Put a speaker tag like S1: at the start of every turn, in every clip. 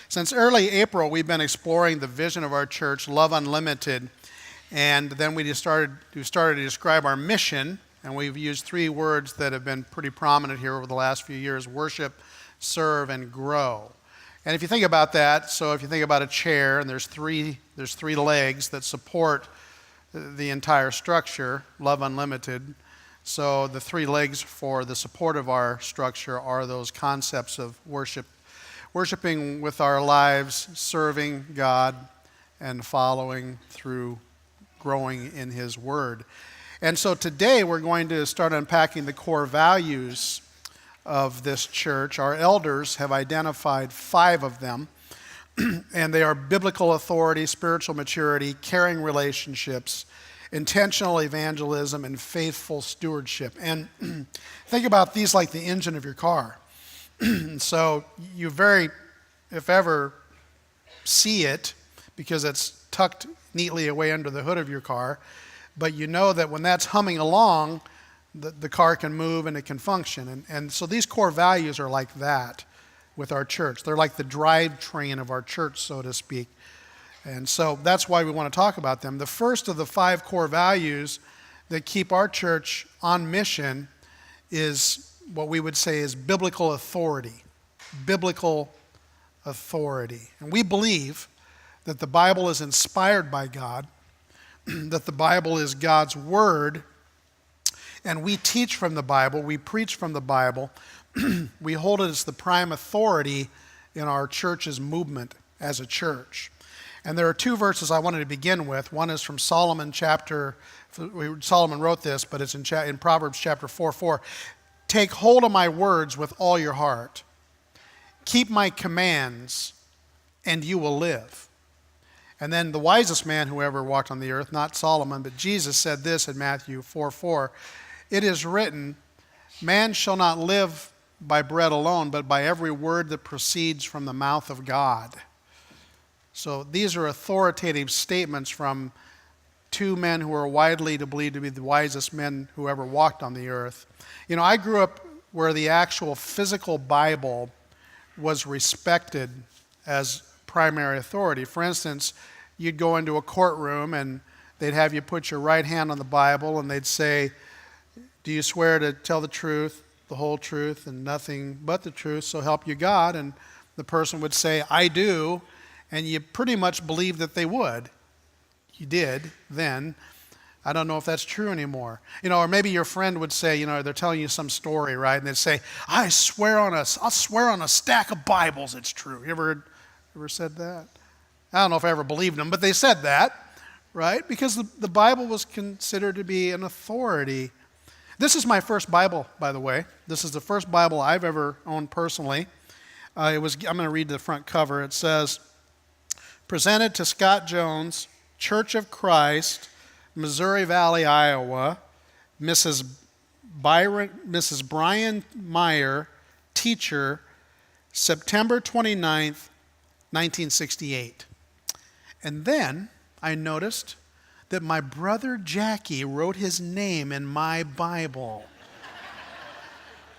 S1: Since early April, we've been exploring the vision of our church, Love Unlimited, and then we started to describe our mission, and we've used three words that have been pretty prominent here over the last few years: worship, serve, and grow. And if you think about that, so if you think about a chair, and there's three legs that support the entire structure, Love Unlimited. So the three legs for the support of our structure are those concepts of worship, worshiping with our lives, serving God, and following through growing in His Word. And so today we're going to start unpacking the core values of this church. Our elders have identified 5 of them, and they are biblical authority, spiritual maturity, caring relationships, intentional evangelism, and faithful stewardship. And think about these like the engine of your car. So you if ever, see it because it's tucked neatly away under the hood of your car, but you know that when that's humming along, the car can move and it can function. And so these core values are like that with our church. They're like the drivetrain of our church, so to speak. And so that's why we want to talk about them. The first of the 5 core values that keep our church on mission is what we would say is biblical authority. Biblical authority. And we believe that the Bible is inspired by God, that the Bible is God's Word, and we teach from the Bible, we preach from the Bible. We hold it as the prime authority in our church's movement as a church. And there are 2 verses I wanted to begin with. One is from Solomon wrote this, but it's in Proverbs chapter 4:4. Take hold of my words with all your heart. Keep my commands, and you will live. And then the wisest man who ever walked on the earth, not Solomon, but Jesus, said this in Matthew 4:4. It is written, man shall not live by bread alone, but by every word that proceeds from the mouth of God. So these are authoritative statements from 2 men who are widely believed to be the wisest men who ever walked on the earth. You know, I grew up where the actual physical Bible was respected as primary authority. For instance, you'd go into a courtroom and they'd have you put your right hand on the Bible and they'd say, do you swear to tell the truth, the whole truth, and nothing but the truth, so help you God? And the person would say, I do. And you pretty much believed that they would. You did then. I don't know if that's true anymore. You know, or maybe your friend would say, they're telling you some story, right? And they'd say, I'll swear on a stack of Bibles it's true. You ever said that? I don't know if I ever believed them, but they said that, right? Because the Bible was considered to be an authority. This is my first Bible, by the way. This is the first Bible I've ever owned personally. I'm going to read the front cover. It says, presented to Scott Jones, Church of Christ, Missouri Valley, Iowa, Mrs. Brian Meyer, teacher, September 29th, 1968. And then I noticed that my brother Jackie wrote his name in my Bible.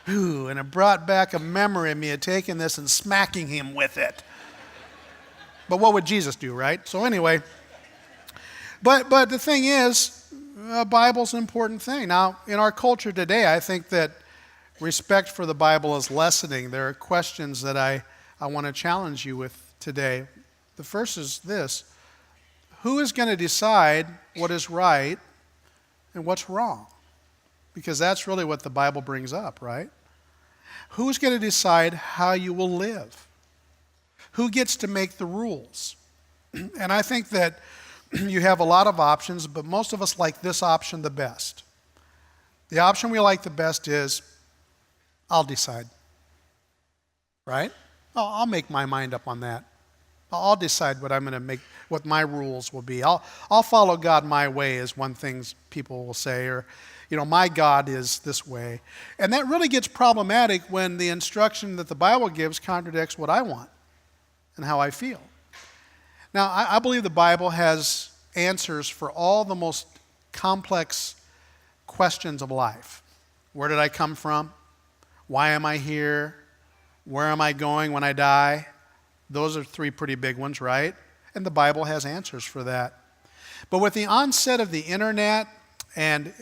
S1: Ooh, and it brought back a memory of me of taking this and smacking him with it. But what would Jesus do, right? So anyway, but the thing is, a Bible's an important thing. Now, in our culture today, I think that respect for the Bible is lessening. There are questions that I want to challenge you with today. The first is this: who is going to decide what is right and what's wrong? Because that's really what the Bible brings up, right? Who's going to decide how you will live? Who gets to make the rules? And I think that you have a lot of options, but most of us like this option the best. The option we like the best is, I'll decide. Right? I'll make my mind up on that. I'll decide what my rules will be. I'll follow God my way is one thing people will say, or, my God is this way. And that really gets problematic when the instruction that the Bible gives contradicts what I want and how I feel. Now, I believe the Bible has answers for all the most complex questions of life. Where did I come from? Why am I here? Where am I going when I die? Those are three pretty big ones, right? And the Bible has answers for that. But with the onset of the internet and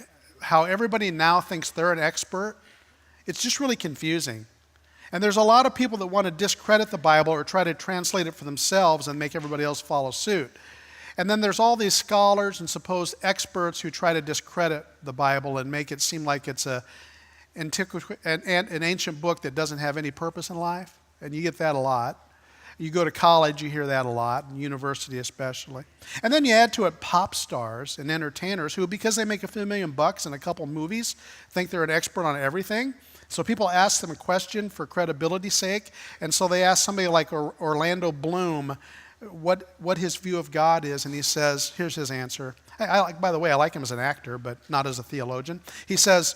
S1: how everybody now thinks they're an expert, it's just really confusing. And there's a lot of people that want to discredit the Bible or try to translate it for themselves and make everybody else follow suit. And then there's all these scholars and supposed experts who try to discredit the Bible and make it seem like it's an ancient book that doesn't have any purpose in life. And you get that a lot. You go to college, you hear that a lot, and university especially. And then you add to it pop stars and entertainers who, because they make a few $1 million in a couple movies, think they're an expert on everything. So people ask them a question for credibility's sake, and so they ask somebody like Orlando Bloom what his view of God is, and he says, here's his answer. By the way, I like him as an actor, but not as a theologian. He says,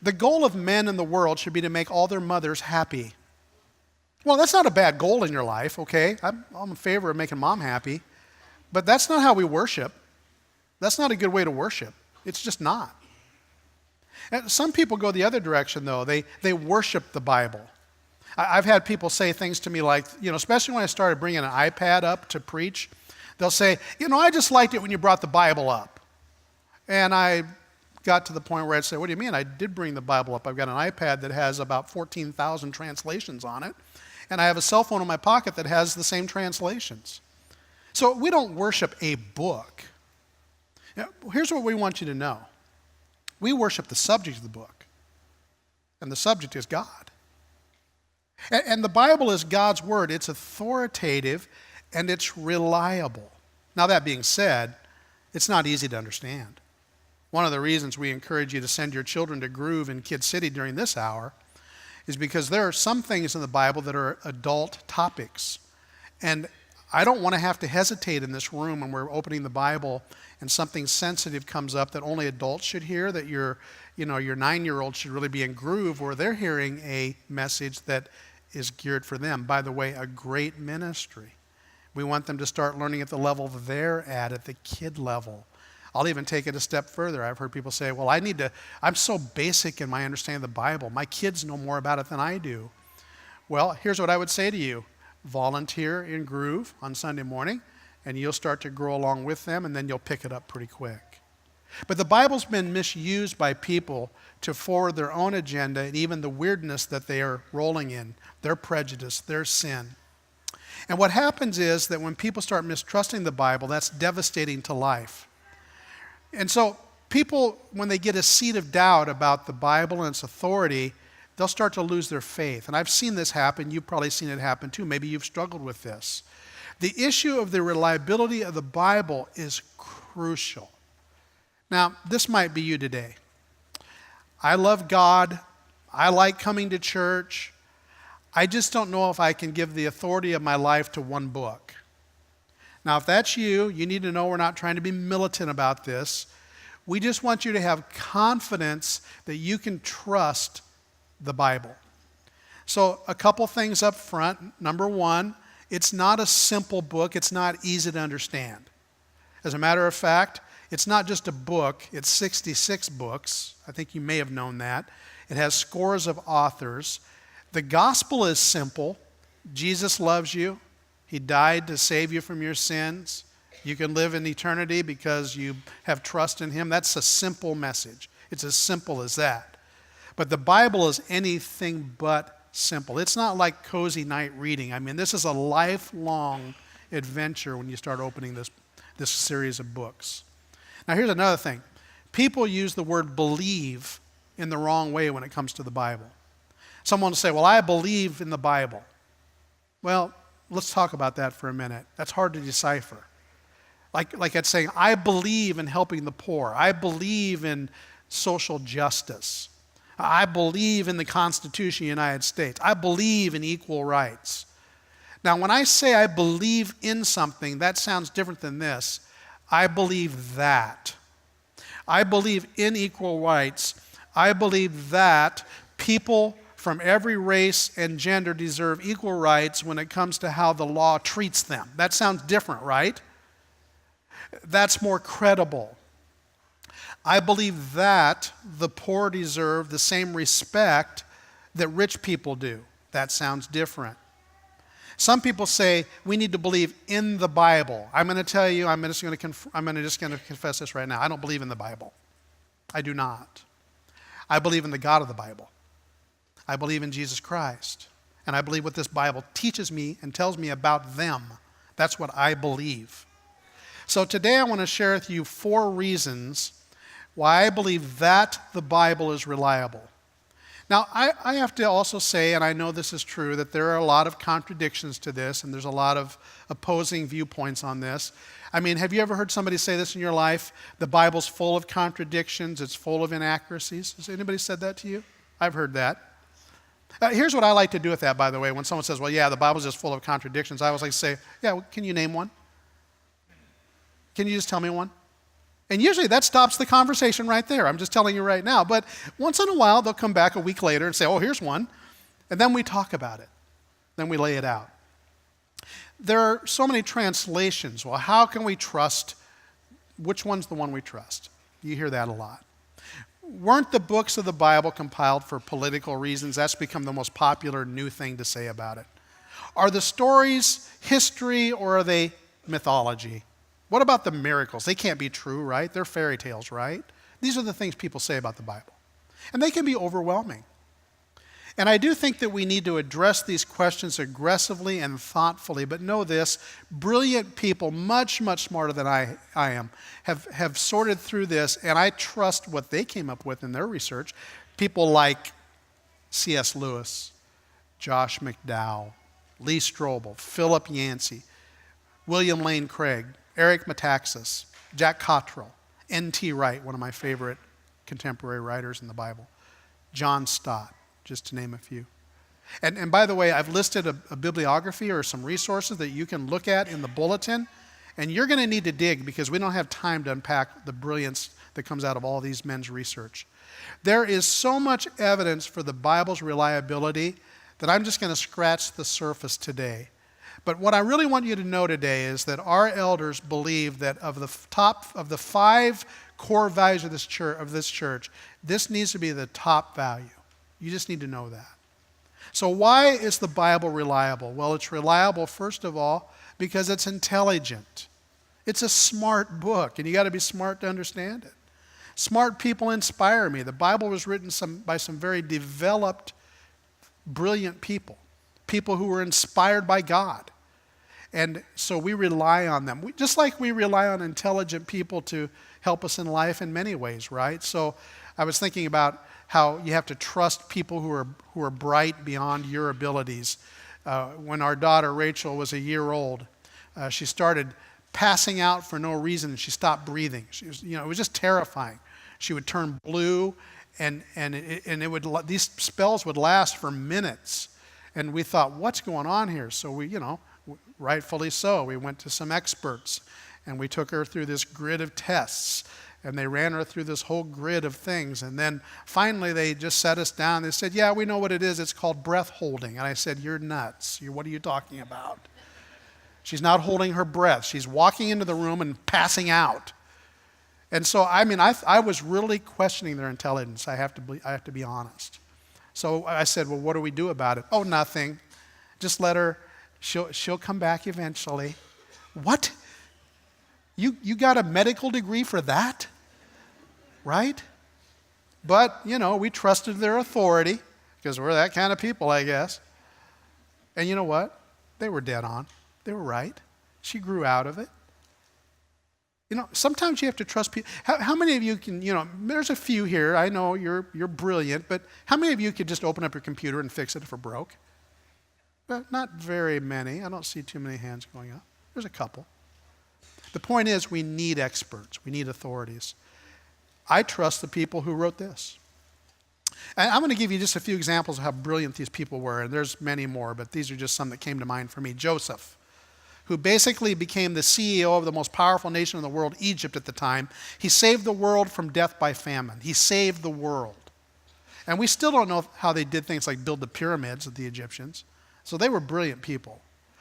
S1: the goal of men in the world should be to make all their mothers happy. Well, that's not a bad goal in your life, okay? I'm in favor of making mom happy, but that's not how we worship. That's not a good way to worship. It's just not. And some people go the other direction, though. They worship the Bible. I've had people say things to me like, especially when I started bringing an iPad up to preach, they'll say, I just liked it when you brought the Bible up. And I got to the point where I'd say, what do you mean? I did bring the Bible up. I've got an iPad that has about 14,000 translations on it. And I have a cell phone in my pocket that has the same translations. So we don't worship a book. Here's what we want you to know. We worship the subject of the book. And the subject is God. And the Bible is God's word. It's authoritative and it's reliable. Now that being said, it's not easy to understand. One of the reasons we encourage you to send your children to Groove in Kid City during this hour is because there are some things in the Bible that are adult topics. And I don't want to have to hesitate in this room when we're opening the Bible and something sensitive comes up that only adults should hear, that your 9-year-old should really be in Groove where they're hearing a message that is geared for them. By the way, a great ministry. We want them to start learning at the level they're at the kid level. I'll even take it a step further. I've heard people say, well, I'm so basic in my understanding of the Bible. My kids know more about it than I do. Well, here's what I would say to you. Volunteer in Groove on Sunday morning, and you'll start to grow along with them, and then you'll pick it up pretty quick. But the Bible's been misused by people to forward their own agenda and even the weirdness that they are rolling in, their prejudice, their sin. And what happens is that when people start mistrusting the Bible, that's devastating to life. And so people, when they get a seed of doubt about the Bible and its authority, they'll start to lose their faith. And I've seen this happen. You've probably seen it happen too. Maybe you've struggled with this. The issue of the reliability of the Bible is crucial. Now, this might be you today. I love God. I like coming to church. I just don't know if I can give the authority of my life to one book. Now, if that's you, you need to know we're not trying to be militant about this. We just want you to have confidence that you can trust the Bible. So a couple things up front. Number one, it's not a simple book. It's not easy to understand. As a matter of fact, it's not just a book. It's 66 books. I think you may have known that. It has scores of authors. The gospel is simple. Jesus loves you. He died to save you from your sins. You can live in eternity because you have trust in Him. That's a simple message. It's as simple as that. But the Bible is anything but simple. It's not like cozy night reading. I mean, this is a lifelong adventure when you start opening this series of books. Now, here's another thing. People use the word believe in the wrong way when it comes to the Bible. Someone will say, well, I believe in the Bible. Well, let's talk about that for a minute. That's hard to decipher. Like it's saying, I believe in helping the poor. I believe in social justice. I believe in the Constitution of the United States. I believe in equal rights. Now, when I say I believe in something, that sounds different than this. I believe that. I believe in equal rights. I believe that people from every race and gender deserve equal rights when it comes to how the law treats them. That sounds different, right? That's more credible. I believe that the poor deserve the same respect that rich people do. That sounds different. Some people say we need to believe in the Bible. I'm going to tell you, I'm just going to confess this right now. I don't believe in the Bible. I do not. I believe in the God of the Bible. I believe in Jesus Christ. And I believe what this Bible teaches me and tells me about them. That's what I believe. So today I want to share with you 4 reasons why I believe that the Bible is reliable. Now, I have to also say, and I know this is true, that there are a lot of contradictions to this, and there's a lot of opposing viewpoints on this. I mean, have you ever heard somebody say this in your life? The Bible's full of contradictions, it's full of inaccuracies. Has anybody said that to you? I've heard that. Here's what I like to do with that, by the way. When someone says, well, yeah, the Bible's just full of contradictions, I always like to say, yeah, well, can you name one? Can you just tell me one? And usually that stops the conversation right there. I'm just telling you right now. But once in a while, they'll come back a week later and say, oh, here's one. And then we talk about it. Then we lay it out. There are so many translations. Well, how can we trust? Which one's the one we trust? You hear that a lot. Weren't the books of the Bible compiled for political reasons? That's become the most popular new thing to say about it. Are the stories history or are they mythology? What about the miracles? They can't be true, right? They're fairy tales, right? These are the things people say about the Bible. And they can be overwhelming. And I do think that we need to address these questions aggressively and thoughtfully. But know this, brilliant people, much, much smarter than I am, have sorted through this, and I trust what they came up with in their research. People like C.S. Lewis, Josh McDowell, Lee Strobel, Philip Yancey, William Lane Craig, Eric Metaxas, Jack Cottrell, N.T. Wright, one of my favorite contemporary writers in the Bible, John Stott, just to name a few. And by the way, I've listed a bibliography or some resources that you can look at in the bulletin, and you're going to need to dig because we don't have time to unpack the brilliance that comes out of all these men's research. There is so much evidence for the Bible's reliability that I'm just going to scratch the surface today. But what I really want you to know today is that our elders believe that of the 5 core values of this church, this needs to be the top value. You just need to know that. So why is the Bible reliable? Well, it's reliable, first of all, because it's intelligent. It's a smart book, and you got to be smart to understand it. Smart people inspire me. The Bible was written by some very developed, brilliant people who were inspired by God. And so we rely on them. Just like we rely on intelligent people to help us in life in many ways, right? So I was thinking about how you have to trust people who are bright beyond your abilities. When our daughter Rachel was a year old, she started passing out for no reason, and she stopped breathing. She was, it was just terrifying. She would turn blue, and these spells would last for minutes. And we thought, what's going on here? So we, rightfully so, we went to some experts, and we took her through this grid of tests. And they ran her through this whole grid of things. And then finally they just set us down. They said, yeah, we know what it is. It's called breath holding. And I said, you're nuts. What are you talking about? She's not holding her breath. She's walking into the room and passing out. And so, I was really questioning their intelligence. I have to be honest. So I said, well, what do we do about it? Oh, nothing. Just let her. She'll come back eventually. What? You got a medical degree for that? Right? But, we trusted their authority because we're that kind of people, I guess. And you know what? They were dead on. They were right. She grew out of it. Sometimes you have to trust people. How many of you can, there's a few here. I know you're brilliant, but how many of you could just open up your computer and fix it if it broke? Well, not very many. I don't see too many hands going up. There's a couple. The point is we need experts. We need authorities. I trust the people who wrote this. And I'm going to give you just a few examples of how brilliant these people were, and there's many more, but these are just some that came to mind for me. Joseph, who basically became the CEO of the most powerful nation in the world, Egypt at the time. He saved the world from death by famine. He saved the world. And we still don't know how they did things like build the pyramids of the Egyptians. So they were brilliant people.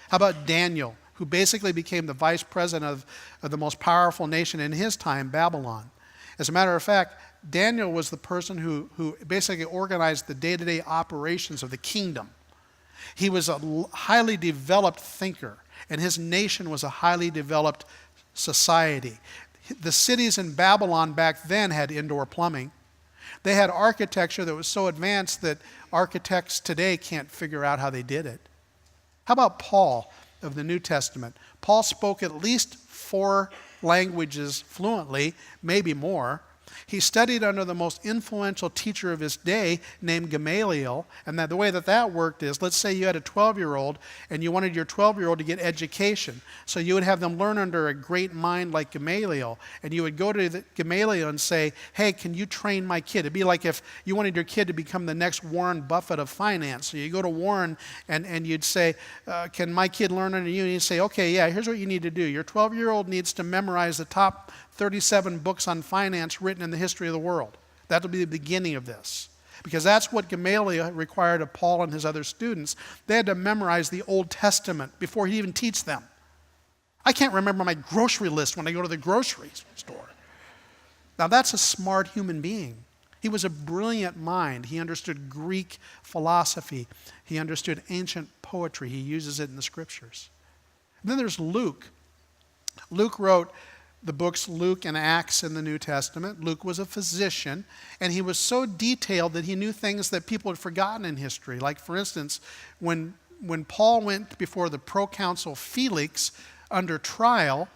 S1: How about Daniel, who basically became the vice president of the most powerful nation in his time, Babylon? As a matter of fact, Daniel was the person who basically organized the day-to-day operations of the kingdom. He was a highly developed thinker, and his nation was a highly developed society. The cities in Babylon back then had indoor plumbing. They had architecture that was so advanced that architects today can't figure out how they did it. How about Paul of the New Testament? Paul spoke at least 4 languages fluently, maybe more. He studied under the most influential teacher of his day named Gamaliel, and the way that worked is, let's say you had a 12-year-old and you wanted your 12-year-old to get education. So you would have them learn under a great mind like Gamaliel, and you would go to Gamaliel and say, hey, can you train my kid? It'd be like if you wanted your kid to become the next Warren Buffett of finance. So you go to Warren and you'd say, can my kid learn under you? And he'd say, okay, yeah, here's what you need to do. Your 12-year-old needs to memorize the top 37 books on finance written in the history of the world. That'll be the beginning of this. Because that's what Gamaliel required of Paul and his other students. They had to memorize the Old Testament before he'd even teach them. I can't remember my grocery list when I go to the grocery store. Now that's a smart human being. He was a brilliant mind. He understood Greek philosophy. He understood ancient poetry. He uses it in the scriptures. And then there's Luke. Luke wrote the books Luke and Acts in the New Testament. Luke was a physician, and he was so detailed that he knew things that people had forgotten in history. Like, for instance, when Paul went before the proconsul Felix under trial,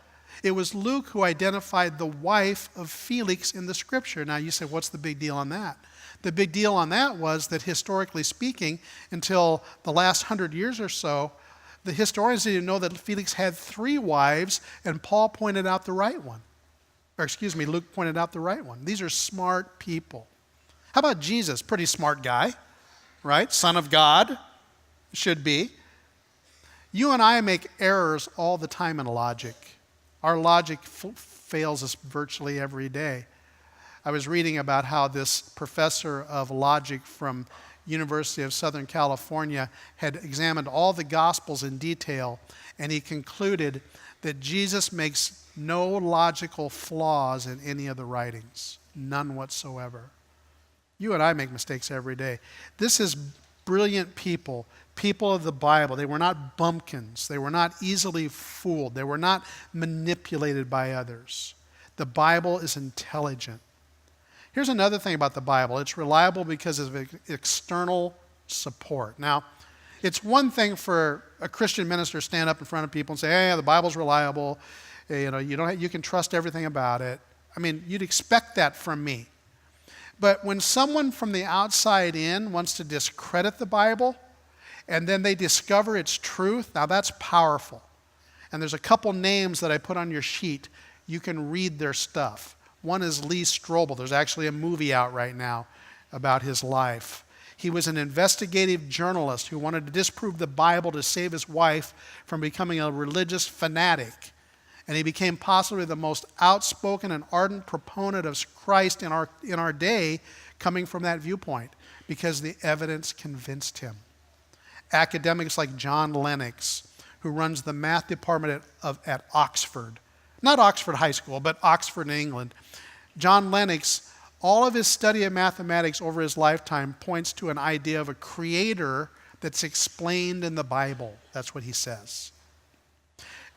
S1: it was Luke who identified the wife of Felix in the scripture. Now you say, what's the big deal on that? The big deal on that was that, historically speaking, until the last 100 years or so, the historians didn't know that Felix had 3 wives, and Paul pointed out the right one. Luke pointed out the right one. These are smart people. How about Jesus? Pretty smart guy, right? Son of God, should be. You and I make errors all the time in logic. Our logic fails us virtually every day. I was reading about how this professor of logic from University of Southern California had examined all the Gospels in detail, and he concluded that Jesus makes no logical flaws in any of the writings, none whatsoever. You and I make mistakes every day. This is brilliant people of the Bible. They were not bumpkins. They were not easily fooled. They were not manipulated by others. The Bible is intelligent. Here's another thing about the Bible. It's reliable because of external support. Now, it's one thing for a Christian minister to stand up in front of people and say, hey, the Bible's reliable. You can trust everything about it. I mean, you'd expect that from me. But when someone from the outside in wants to discredit the Bible, and then they discover its truth, now that's powerful. And there's a couple names that I put on your sheet. You can read their stuff. One is Lee Strobel. There's actually a movie out right now about his life. He was an investigative journalist who wanted to disprove the Bible to save his wife from becoming a religious fanatic. And he became possibly the most outspoken and ardent proponent of Christ in our day, coming from that viewpoint, because the evidence convinced him. Academics like John Lennox, who runs the math department at Oxford, not Oxford High School, but Oxford in England. John Lennox, all of his study of mathematics over his lifetime points to an idea of a creator that's explained in the Bible. That's what he says.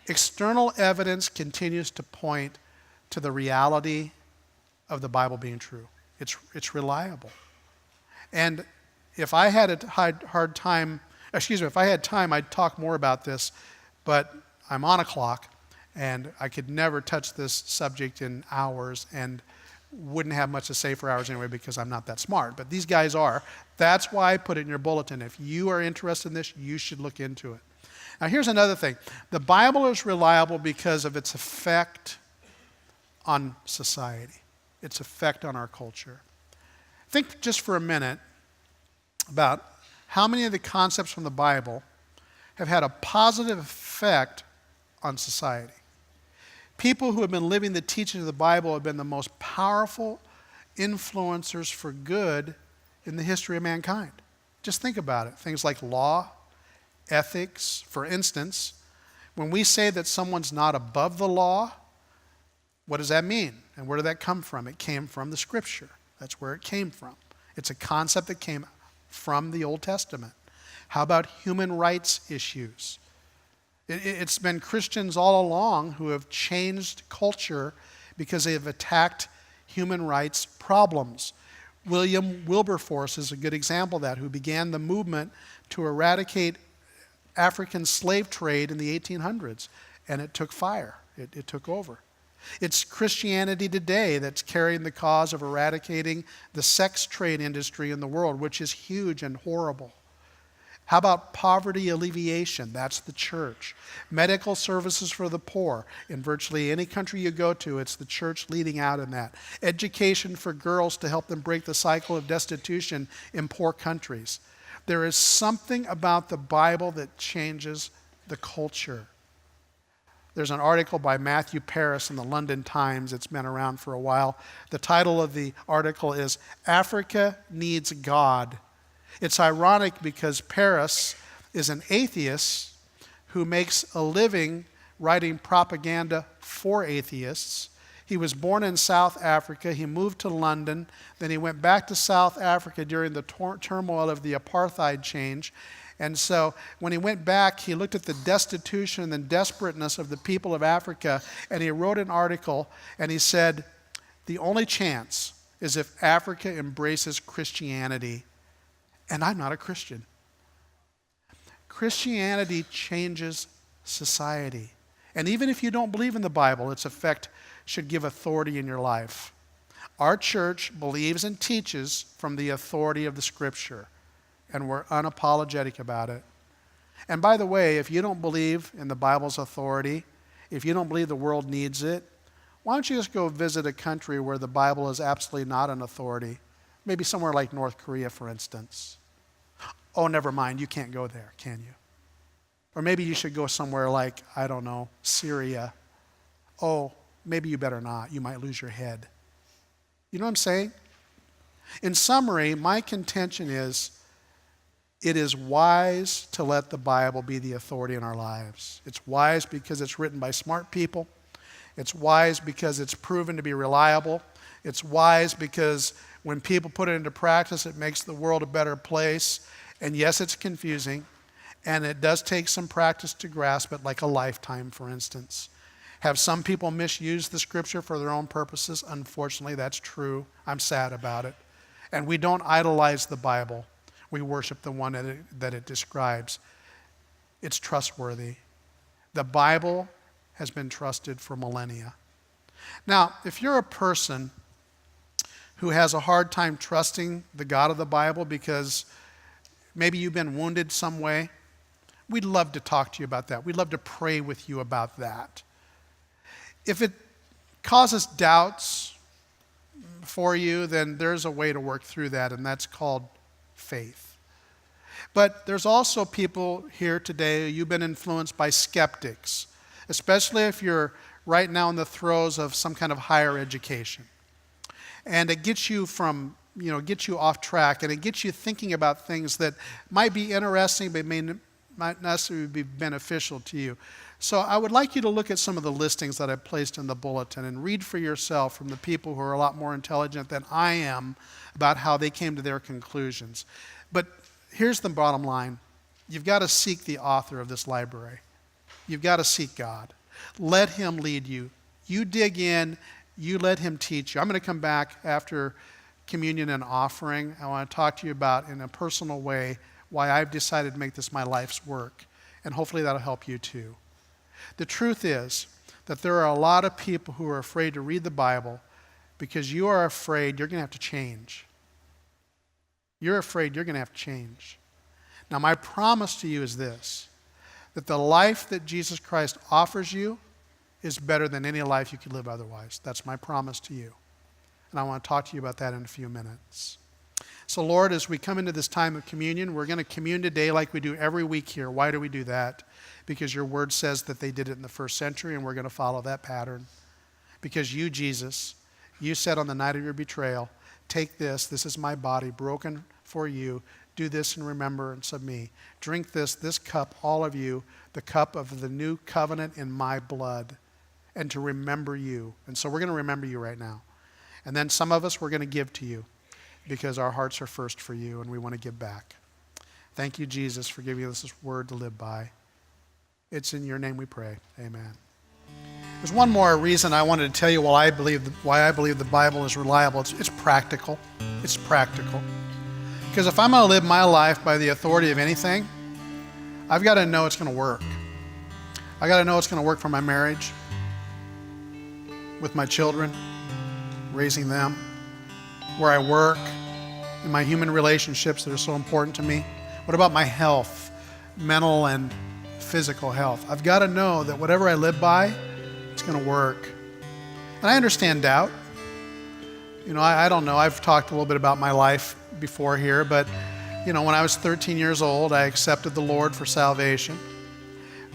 S1: External evidence continues to point to the reality of the Bible being true. It's reliable. And if I had if I had time, I'd talk more about this, but I'm on a clock. And I could never touch this subject in hours and wouldn't have much to say for hours anyway because I'm not that smart. But these guys are. That's why I put it in your bulletin. If you are interested in this, you should look into it. Now here's another thing. The Bible is reliable because of its effect on society, its effect on our culture. Think just for a minute about how many of the concepts from the Bible have had a positive effect on society. People who have been living the teachings of the Bible have been the most powerful influencers for good in the history of mankind. Just think about it. Things like law, ethics. For instance, when we say that someone's not above the law, what does that mean? And where did that come from? It came from the Scripture. That's where it came from. It's a concept that came from the Old Testament. How about human rights issues? It's been Christians all along who have changed culture because they have attacked human rights problems. William Wilberforce is a good example of that, who began the movement to eradicate African slave trade in the 1800s, and it took fire. It took over. It's Christianity today that's carrying the cause of eradicating the sex trade industry in the world, which is huge and horrible. How about poverty alleviation? That's the church. Medical services for the poor. In virtually any country you go to, it's the church leading out in that. Education for girls to help them break the cycle of destitution in poor countries. There is something about the Bible that changes the culture. There's an article by Matthew Paris in the London Times. It's been around for a while. The title of the article is "Africa Needs God." It's ironic because Paris is an atheist who makes a living writing propaganda for atheists. He was born in South Africa. He moved to London. Then he went back to South Africa during the turmoil of the apartheid change. And so when he went back, he looked at the destitution and desperateness of the people of Africa, and he wrote an article, and he said, the only chance is if Africa embraces Christianity. And I'm not a Christian. Christianity changes society. And even if you don't believe in the Bible, its effect should give authority in your life. Our church believes and teaches from the authority of the Scripture, and we're unapologetic about it. And by the way, if you don't believe in the Bible's authority, if you don't believe the world needs it, why don't you just go visit a country where the Bible is absolutely not an authority? Maybe somewhere like North Korea, for instance. Oh, never mind, you can't go there, can you? Or maybe you should go somewhere like, I don't know, Syria. Oh, maybe you better not. You might lose your head. You know what I'm saying? In summary, my contention is, it is wise to let the Bible be the authority in our lives. It's wise because it's written by smart people. It's wise because it's proven to be reliable. It's wise because when people put it into practice, it makes the world a better place. And yes, it's confusing, and it does take some practice to grasp it, like a lifetime, for instance. Have some people misused the Scripture for their own purposes? Unfortunately, that's true. I'm sad about it. And we don't idolize the Bible. We worship the one that it describes. It's trustworthy. The Bible has been trusted for millennia. Now, if you're a person who has a hard time trusting the God of the Bible because maybe you've been wounded some way, we'd love to talk to you about that. We'd love to pray with you about that. If it causes doubts for you, then there's a way to work through that, and that's called faith. But there's also people here today, you've been influenced by skeptics, especially if you're right now in the throes of some kind of higher education. And it gets you gets you off track, and it gets you thinking about things that might be interesting but might not necessarily be beneficial to you. So I would like you to look at some of the listings that I placed in the bulletin and read for yourself from the people who are a lot more intelligent than I am about how they came to their conclusions. But here's the bottom line. You've got to seek the author of this library. You've got to seek God. Let him lead you. You dig in. You let him teach you. I'm going to come back after communion and offering. I want to talk to you about, in a personal way, why I've decided to make this my life's work. And hopefully that'll help you too. The truth is that there are a lot of people who are afraid to read the Bible because you are afraid you're going to have to change. You're afraid you're going to have to change. Now, my promise to you is this, that the life that Jesus Christ offers you is better than any life you could live otherwise. That's my promise to you. And I want to talk to you about that in a few minutes. So, Lord, as we come into this time of communion, we're going to commune today like we do every week here. Why do we do that? Because your word says that they did it in the first century, and we're going to follow that pattern. Because you, Jesus, you said on the night of your betrayal, take this is my body broken for you. Do this in remembrance of me. Drink this cup, all of you, the cup of the new covenant in my blood, and to remember you. And so we're going to remember you right now. And then some of us, we're going to give to you because our hearts are first for you and we want to give back. Thank you, Jesus, for giving us this word to live by. It's in your name we pray. Amen. There's one more reason I wanted to tell you why I believe the Bible is reliable. It's practical. It's practical. Because if I'm going to live my life by the authority of anything, I've got to know it's going to work. I got to know it's going to work for my marriage, with my children, raising them, where I work, in my human relationships that are so important to me. What about my health, mental and physical health? I've got to know that whatever I live by, it's going to work. And I understand doubt. You know, I don't know. I've talked a little bit about my life before here, but, you know, when I was 13 years old, I accepted the Lord for salvation.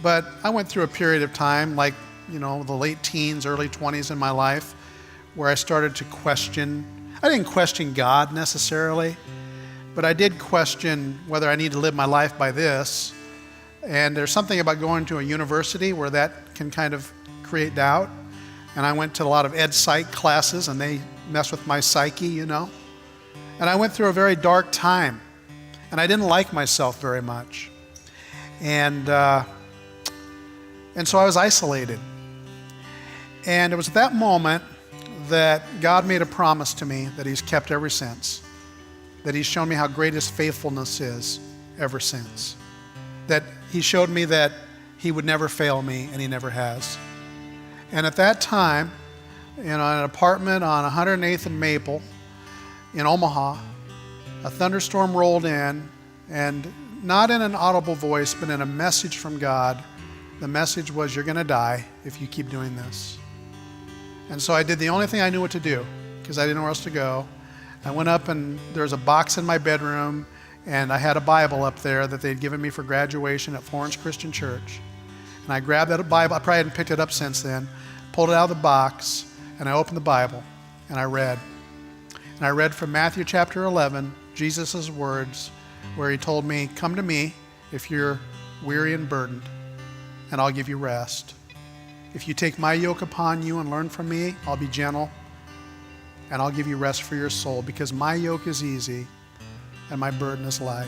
S1: But I went through a period of time, like, you know, the late teens, early 20s in my life, where I started to question. I didn't question God necessarily, but I did question whether I need to live my life by this. And there's something about going to a university where that can kind of create doubt. And I went to a lot of ed psych classes, and they mess with my psyche, you know. And I went through a very dark time, and I didn't like myself very much. And so I was isolated. And it was at that moment that God made a promise to me that He's kept ever since, that He's shown me how great His faithfulness is ever since, that He showed me that He would never fail me, and He never has. And at that time, in an apartment on 108th and Maple in Omaha, a thunderstorm rolled in, and not in an audible voice, but in a message from God. The message was, you're going to die if you keep doing this. And so I did the only thing I knew what to do, because I didn't know where else to go. I went up, and there was a box in my bedroom, and I had a Bible up there that they'd given me for graduation at Florence Christian Church. And I grabbed that Bible. I probably hadn't picked it up since then. Pulled it out of the box, and I opened the Bible, and I read. And I read from Matthew chapter 11, Jesus' words, where He told me, come to me if you're weary and burdened, and I'll give you rest. If you take my yoke upon you and learn from me, I'll be gentle, and I'll give you rest for your soul, because my yoke is easy and my burden is light.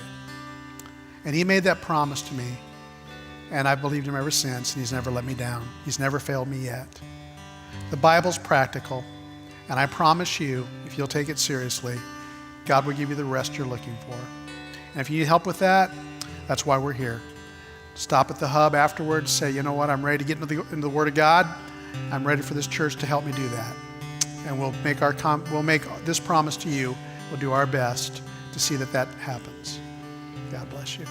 S1: And He made that promise to me, and I've believed Him ever since, and He's never let me down. He's never failed me yet. The Bible's practical, and I promise you, if you'll take it seriously, God will give you the rest you're looking for. And if you need help with that, that's why we're here. Stop at the hub afterwards, say, you know what, I'm ready to get into the Word of God. I'm ready for this church to help me do that. And we'll make this promise to you. We'll do our best to see that happens. God bless you.